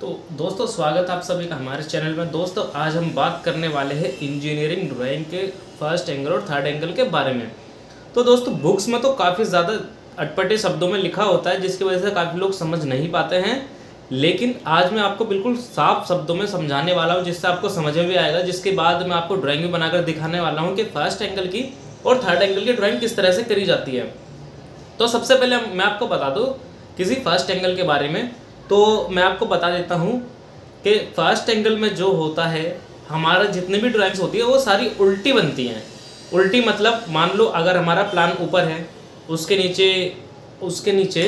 तो दोस्तों स्वागत है आप सभी का हमारे चैनल में। दोस्तों आज हम बात करने वाले हैं इंजीनियरिंग ड्राइंग के फर्स्ट एंगल और थर्ड एंगल के बारे में। तो दोस्तों बुक्स में तो काफ़ी ज़्यादा अटपटे शब्दों में लिखा होता है जिसकी वजह से काफ़ी लोग समझ नहीं पाते हैं, लेकिन आज मैं आपको बिल्कुल साफ शब्दों में समझाने वाला हूँ जिससे आपको समझ में भी आएगा। जिसके बाद मैं आपको ड्राइंग भी बनाकर दिखाने वाला हूँ कि फर्स्ट एंगल की और थर्ड एंगल की ड्राइंग किस तरह से करी जाती है। तो सबसे पहले मैं आपको बता दूँ किसी फर्स्ट एंगल के बारे में। तो मैं आपको बता देता हूँ कि फर्स्ट एंगल में जो होता है, हमारा जितने भी ड्राइंग्स होती है वो सारी उल्टी बनती हैं। उल्टी मतलब मान लो अगर हमारा प्लान ऊपर है, उसके नीचे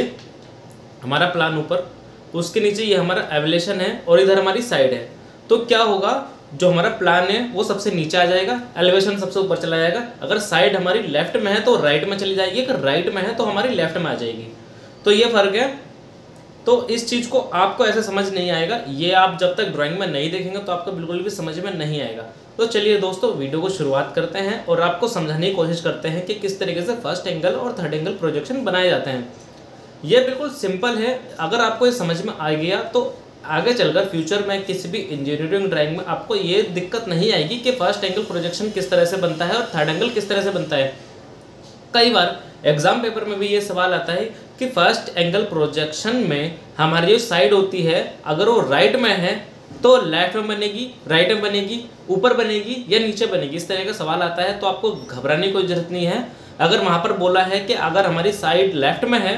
हमारा प्लान ऊपर, उसके नीचे ये हमारा एवलेशन है और इधर हमारी साइड है। तो क्या होगा, जो हमारा प्लान है वो सबसे नीचे आ जाएगा, एलिवेशन सबसे ऊपर चला जाएगा। अगर साइड हमारी लेफ्ट में है तो राइट में चली जाएगी, अगर राइट में है तो हमारी लेफ्ट में आ जाएगी। तो ये फ़र्क है। तो इस चीज़ को आपको ऐसे समझ नहीं आएगा, ये आप जब तक ड्राइंग में नहीं देखेंगे तो आपको बिल्कुल भी समझ में नहीं आएगा। तो चलिए दोस्तों वीडियो को शुरुआत करते हैं और आपको समझाने की कोशिश करते हैं कि किस तरीके से फर्स्ट एंगल और थर्ड एंगल प्रोजेक्शन बनाए जाते हैं। ये बिल्कुल सिंपल है। अगर आपको ये समझ में आ गया तो आगे चलकर फ्यूचर में किसी भी इंजीनियरिंग ड्राइंग में आपको ये दिक्कत नहीं आएगी कि फर्स्ट एंगल प्रोजेक्शन किस तरह से बनता है और थर्ड एंगल किस तरह से बनता है। कई बार एग्जाम पेपर में भी ये सवाल आता है कि फर्स्ट एंगल प्रोजेक्शन में हमारी जो साइड होती है अगर वो राइट में है तो लेफ्ट में बनेगी, राइट में बनेगी, ऊपर बनेगी या नीचे बनेगी। इस तरह का सवाल आता है तो आपको घबराने की कोई ज़रूरत नहीं है। अगर वहाँ पर बोला है कि अगर हमारी साइड लेफ्ट में है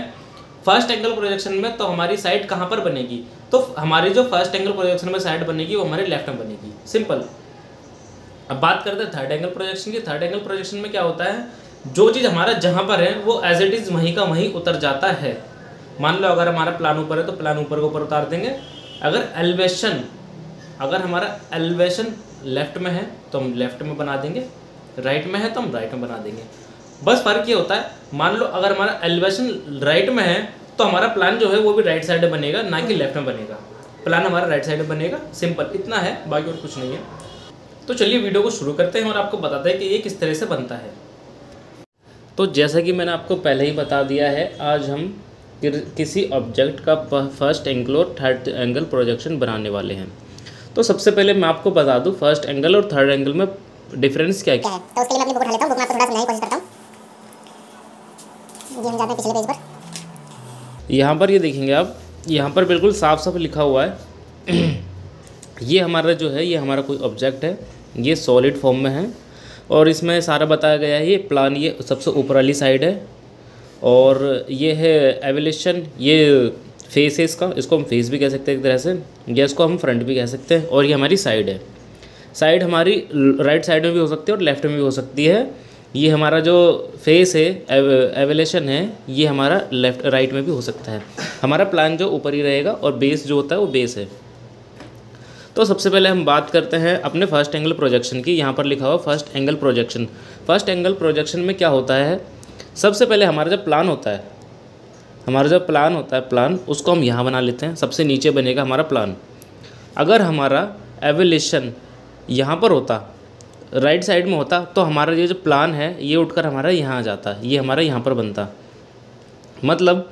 फर्स्ट एंगल प्रोजेक्शन में तो हमारी साइड कहाँ पर बनेगी, तो हमारी जो फर्स्ट एंगल प्रोजेक्शन में साइड बनेगी वो हमारी लेफ्ट में बनेगी। सिंपल। अब बात करते हैं थर्ड एंगल प्रोजेक्शन की। थर्ड एंगल प्रोजेक्शन में क्या होता है, जो चीज़ हमारा जहाँ पर है वो एज इट इज़ वहीं का वहीं उतर जाता है। मान लो अगर हमारा प्लान ऊपर है तो प्लान ऊपर को ऊपर उतार देंगे। अगर हमारा एलिवेशन लेफ्ट में है तो हम लेफ्ट में बना देंगे, राइट में है तो हम राइट में बना देंगे। बस फ़र्क ये होता है, मान लो अगर हमारा एलिवेशन राइट में है तो हमारा प्लान जो है वो भी राइट साइड में बनेगा, ना कि लेफ्ट में बनेगा। प्लान हमारा राइट साइड में बनेगा। सिंपल इतना है, बाकी और कुछ नहीं है। तो चलिए वीडियो को शुरू करते हैं और आपको बताते हैं कि ये किस तरह से बनता है। तो जैसा कि मैंने आपको पहले ही बता दिया है, आज हम किसी ऑब्जेक्ट का फर्स्ट एंगल और थर्ड एंगल प्रोजेक्शन बनाने वाले हैं। तो सबसे पहले मैं आपको बता दूं फर्स्ट एंगल और थर्ड एंगल में डिफरेंस क्या है। तो उसके लिए मैं अपनी बुक उठा लेता हूँ, बुक में आपको थोड़ा समझाने की कोशिश करता हूँ। ये हम जाते हैं पिछले पेज पर। यहाँ पर ये देखेंगे आप, यहाँ पर बिल्कुल साफ साफ लिखा हुआ है ये हमारा जो है, ये हमारा कोई ऑब्जेक्ट है, ये सॉलिड फॉर्म में है और इसमें सारा बताया गया है। ये प्लान ये सबसे ऊपर वाली साइड है और ये है एवलेशन, ये फेस है इसका, इसको हम फेस भी कह सकते हैं एक तरह से, या इसको हम फ्रंट भी कह सकते हैं। और ये हमारी साइड है। साइड हमारी राइट साइड में भी हो सकती है और लेफ्ट में भी हो सकती है। ये हमारा जो फेस है, एवलेशन है, ये हमारा लेफ्ट राइट में भी हो सकता है। हमारा प्लान जो ऊपर ही रहेगा और बेस जो होता है वो बेस है। तो सबसे पहले हम बात करते हैं अपने फर्स्ट एंगल प्रोजेक्शन की। यहाँ पर लिखा हुआ first angle projection. First angle projection में क्या होता है, सबसे पहले हमारा जब प्लान होता है, प्लान उसको हम यहाँ बना लेते हैं। सबसे नीचे बनेगा हमारा प्लान। अगर हमारा एवलेशन यहाँ पर होता, राइट साइड में होता, तो हमारा ये जो प्लान है ये उठकर हमारा यहाँ आ जाता, ये हमारा यहाँ पर बनता। मतलब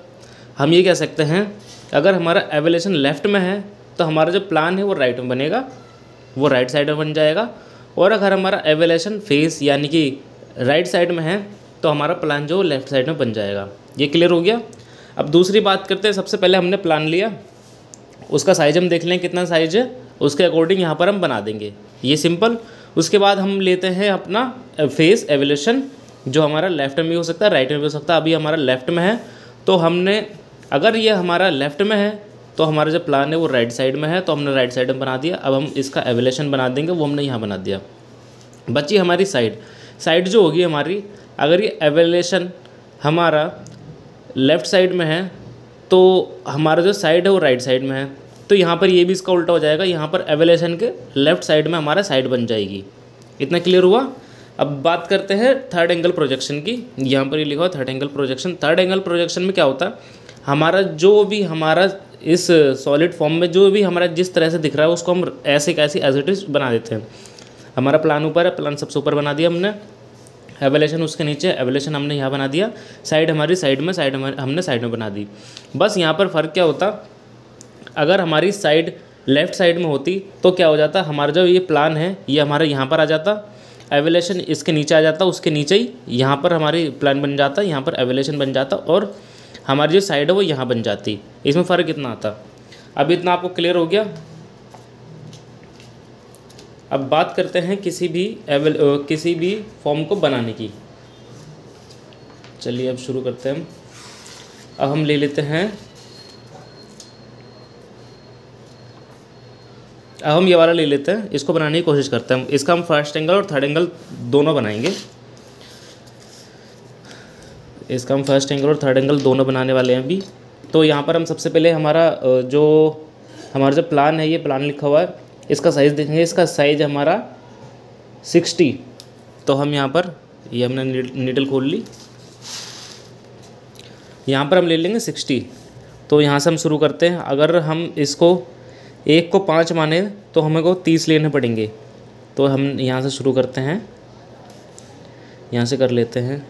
हम ये कह सकते हैं, अगर हमारा एवलेशन लेफ्ट में है तो हमारा जो प्लान है वो राइट में बनेगा, वो राइट साइड में बन जाएगा। और अगर हमारा एवलेशन फेस यानी कि राइट साइड में है तो हमारा प्लान जो लेफ्ट साइड में बन जाएगा। ये क्लियर हो गया। अब दूसरी बात करते हैं। सबसे पहले हमने प्लान लिया, उसका साइज हम देख लें कितना साइज है, उसके अकॉर्डिंग यहाँ पर हम बना देंगे। ये सिंपल। उसके बाद हम लेते हैं अपना फेस एवलेशन, जो हमारा लेफ्ट में भी हो सकता है, राइट में भी हो सकता है। अभी हमारा लेफ्ट में है तो हमने, अगर ये हमारा लेफ्ट में है तो हमारा जो प्लान है वो राइट साइड में है, तो हमने राइट साइड में बना दिया। अब हम इसका एवलेशन बना देंगे, वो हमने यहाँ बना दिया। बची हमारी साइड जो होगी हमारी, अगर ये एवलेशन हमारा लेफ़्ट साइड में है तो हमारा जो साइड है वो राइट साइड में है, तो यहाँ पर ये भी इसका उल्टा हो जाएगा। यहाँ पर एवलेशन के लेफ़्ट साइड में हमारा साइड बन जाएगी। इतना क्लियर हुआ। अब बात करते हैं थर्ड एंगल प्रोजेक्शन की। यहाँ पर ये लिखा हुआ third angle projection. Third angle projection में क्या होता है, हमारा जो भी हमारा इस सॉलिड फॉर्म में जो भी हमारा जिस तरह से दिख रहा है उसको हम ऐसे कैसे एज इट इज़ बना देते हैं। हमारा प्लान ऊपर है, प्लान सबसे ऊपर बना दिया हमने, एवलेशन उसके नीचे, एवलेशन हमने यहाँ बना दिया, साइड हमारी साइड में, हमने साइड में बना दी। बस यहाँ पर फ़र्क क्या होता, अगर हमारी साइड लेफ़्ट साइड में होती तो क्या हो जाता, हमारा जो ये प्लान है ये हमारा यहाँ पर आ जाता, एवेलेशन इसके नीचे आ जाता, उसके नीचे ही यहाँ पर हमारी प्लान बन जाता, यहाँ पर एवेलेशन बन जाता और हमारी जो साइड है वो यहाँ बन जाती। इसमें फ़र्क कितना आता। अब इतना आपको क्लियर हो गया। अब बात करते हैं किसी भी फॉर्म को बनाने की। चलिए अब शुरू करते हैं। अब हम ले लेते हैं, अब हम ये वाला ले लेते हैं, इसको बनाने की कोशिश करते हैं। इसका हम फर्स्ट एंगल और थर्ड एंगल दोनों बनाएंगे। इसका हम फर्स्ट एंगल और थर्ड एंगल दोनों बनाने वाले हैं अभी। तो यहाँ पर हम सबसे पहले हमारा जो प्लान है, ये प्लान लिखा हुआ है, इसका साइज़ देखेंगे। इसका साइज़ हमारा 60। तो हम यहाँ पर ये हमने नीडल खोल ली, यहाँ पर हम ले लेंगे 60। तो यहाँ से हम शुरू करते हैं। अगर हम इसको 1 को 5 माने तो हमें को 30 लेने पड़ेंगे। तो हम यहाँ से शुरू करते हैं, यहाँ से कर लेते हैं।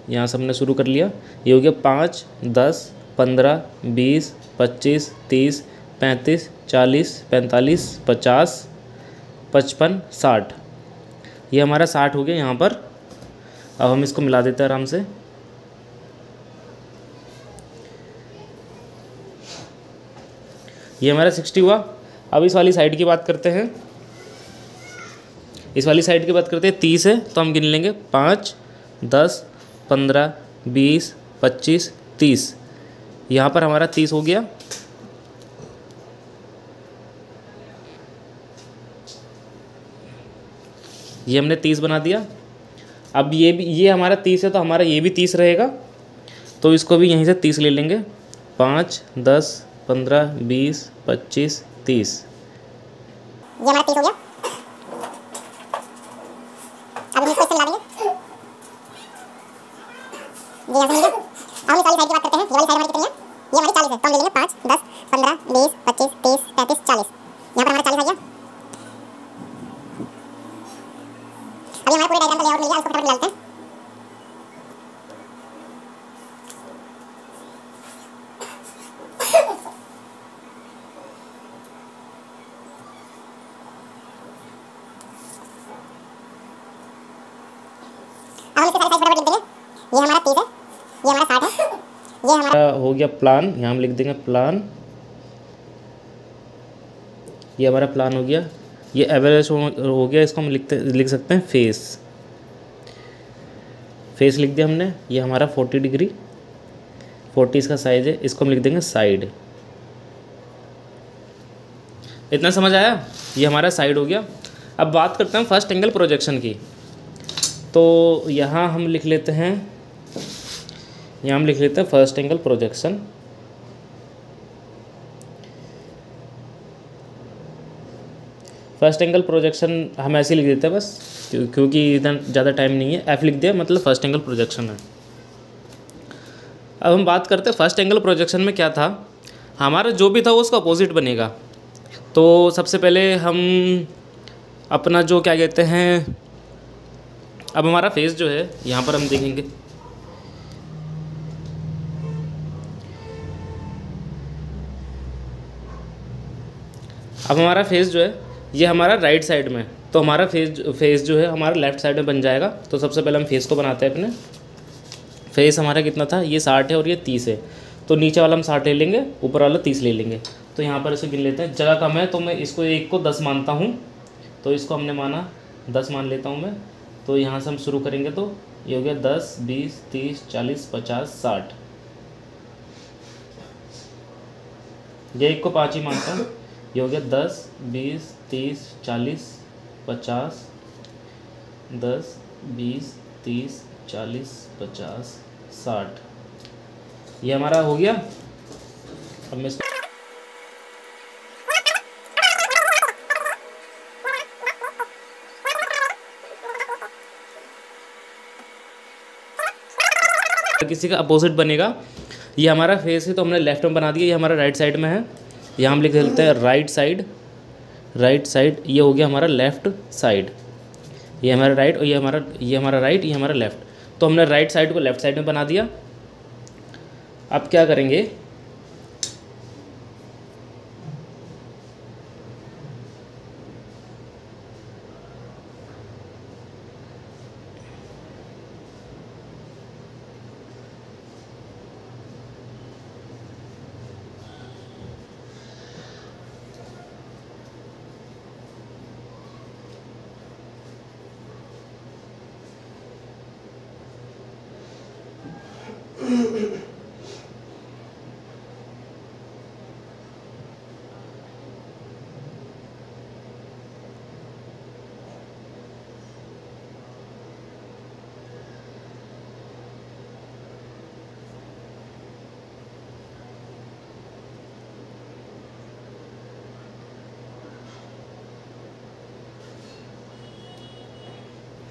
यहाँ से हमने शुरू कर लिया। ये हो गया 5, 10, 15, 20, 25, 30, 35, 40, 45, 50, 55, 60। ये हमारा 60 हो गया यहाँ पर। अब हम इसको मिला देते हैं आराम से। ये हमारा 60 हुआ। अब इस वाली साइड की बात करते हैं। इस वाली साइड की बात करते हैं, 30 है तो हम गिन लेंगे 5, 10, 15, 20, 25, 30। यहाँ पर हमारा 30 हो गया। ये हमने 30 बना दिया। अब ये हमारा 30 है तो हमारा ये भी 30 रहेगा। तो इसको भी यहीं से 30 ले लेंगे। 5, 10, 15, 20, 25, 30। ये हमारा 30 हो गया। अब हम इसको इससे मिला देंगे। ये यहाँ से मिल गया। अब हम इस वाली साइड की बात करते हैं। ये वाली साइड हमारी कितनी है? ये हमारी 40 है। तो हम ले लेंगे 5, 10, 15, 20, 25, 30, 35, 40। यहाँ पर हमारा 40 आ गया। अभी हमारा पूरे डायग्राम का लेआउट मिल गया, उसको फटाफट डालते हैं। अब हम इसके सारे साइज फटाफट लिख देंगे। ये हमारा 30 है, ये हमारा 60 है, ये हमारा हो गया प्लान। यहाँ हम लिख देंगे प्लान। ये हमारा प्लान हो गया। ये एवरेज हो गया। इसको हम लिख सकते हैं फेस। फेस लिख दिया हमने। ये हमारा 40 डिग्री, 40 इसका साइज़ है। इसको हम लिख देंगे साइड। इतना समझ आया? ये हमारा साइड हो गया। अब बात करते हैं फर्स्ट एंगल प्रोजेक्शन की। तो यहाँ हम लिख लेते हैं, यहाँ हम लिख लेते हैं first angle projection. First angle projection हम ऐसे ही लिख देते हैं बस, क्योंकि इधर ज़्यादा टाइम नहीं है। एफ लिख दिया, मतलब फर्स्ट एंगल प्रोजेक्शन है। अब हम बात करते हैं फर्स्ट एंगल प्रोजेक्शन में क्या था। हमारा जो भी था वो उसका अपोजिट बनेगा। तो सबसे पहले हम अपना जो क्या कहते हैं, अब हमारा फेस जो है यहाँ पर हम देखेंगे। अब हमारा फेस जो है ये हमारा राइट साइड में, तो हमारा फेस जो है हमारा लेफ़्ट साइड में बन जाएगा। तो सबसे पहले हम फेस को बनाते हैं अपने। फेस हमारा कितना था, ये 60 है और ये 30 है। तो नीचे वाला हम 60 ले लेंगे, ऊपर वाला 30 ले लेंगे। तो यहाँ पर इसे गिन लेते हैं। जगह कम है तो मैं इसको 1 को 10 मानता हूँ। तो इसको हमने माना 10 मान लेता हूँ मैं। तो यहाँ से हम शुरू करेंगे। तो ये हो गया 10, 20, 30, 40, 50, 60। ये 1 को 5 ही मानता हूँ। ये हो गया 10, 20, 30, 40, 50, 10, 20, 30, 40, 50, 60। ये हमारा हो गया। अब मैं किसी का अपोजिट बनेगा। ये हमारा फेस है तो हमने लेफ्ट में बना दिया। ये हमारा राइट साइड में है। यहाँ हम लिख देते हैं राइट साइड। राइट साइड ये हो गया हमारा लेफ़्ट साइड। ये हमारा राइट और ये हमारा राइट, ये हमारा लेफ़्ट। तो हमने राइट साइड को लेफ़्ट साइड में बना दिया। अब क्या करेंगे,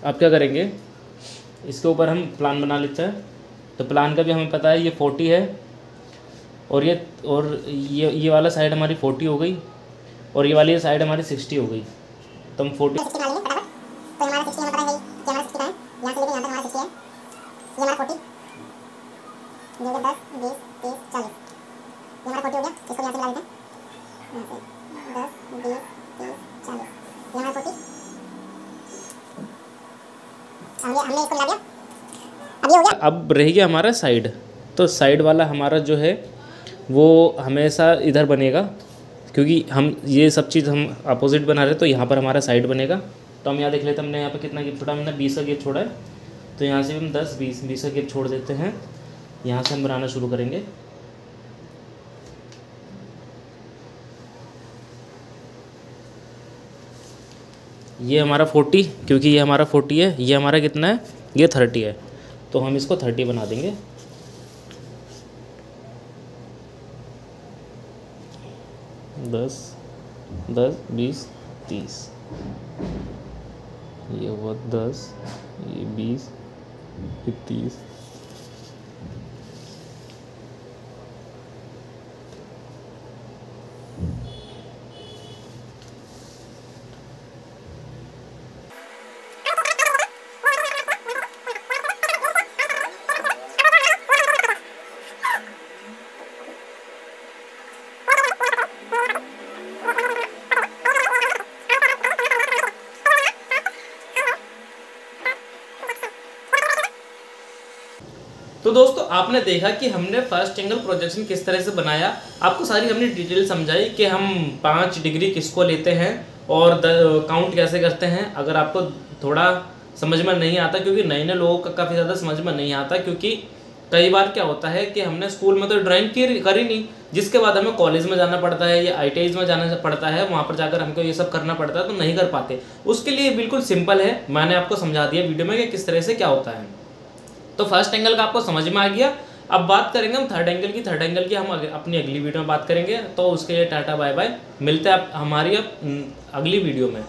अब क्या करेंगे, इसके ऊपर हम प्लान बना लेते हैं। तो प्लान का भी हमें पता है ये 40 है, और ये वाला साइड हमारी 40 हो गई, और ये वाली साइड हमारी 60 हो गई। तो हम 40 60 बना लेंगे फटाफट। तो हमारा 60 हमें पता है कि हमारा 60 का है, यहाँ से लेके यहाँ तक हमारा 60 है, ये हमारा 40, ये हो गया 10 20 30 40, ये हमारा 40 हो गया। इसको यहाँ से मिला लेते हैं, यहाँ से 10 20 30 40, ये हमारा 40। हमने इसको मिला दिया, अब ये हो गया। अब रह गया हमारा साइड। तो साइड वाला हमारा जो है वो हमेशा इधर बनेगा, क्योंकि हम ये सब चीज़ हम अपोजिट बना रहे हैं, तो यहाँ पर हमारा साइड बनेगा। तो हम यहाँ देख लेते हैं हमने यहाँ पर कितना गैप छोड़ा, हमने 20 का गैप छोड़ा है। तो यहाँ से हम 10 20 का गैप छोड़ देते हैं। यहाँ से हम बनाना शुरू करेंगे। ये हमारा 40, क्योंकि ये हमारा 40 है, ये हमारा कितना है, ये 30 है, तो हम इसको 30 बना देंगे। दस 10 20 30, ये हुआ 10, ये 20, ये 30। तो दोस्तों आपने देखा कि हमने फर्स्ट एंगल प्रोजेक्शन किस तरह से बनाया। आपको सारी हमने डिटेल समझाई कि हम 5 डिग्री किसको लेते हैं और काउंट कैसे करते हैं। अगर आपको थोड़ा समझ में नहीं आता, क्योंकि नए नए लोगों का काफ़ी ज़्यादा समझ में नहीं आता, क्योंकि कई बार क्या होता है कि हमने स्कूल में तो ड्राइंग करी नहीं, जिसके बाद हमें कॉलेज में जाना पड़ता है या ITIs में जाना पड़ता है, वहाँ पर जाकर हमको ये सब करना पड़ता है, तो नहीं कर पाते। उसके लिए बिल्कुल सिंपल है, मैंने आपको समझा दिया वीडियो में कि किस तरह से क्या होता है। तो फर्स्ट एंगल का आपको समझ में आ गया। अब बात करेंगे हम थर्ड एंगल की। थर्ड एंगल की हम अपनी अगली वीडियो में बात करेंगे। तो उसके लिए टाटा बाय बाय, मिलते हैं हमारी अब अगली वीडियो में।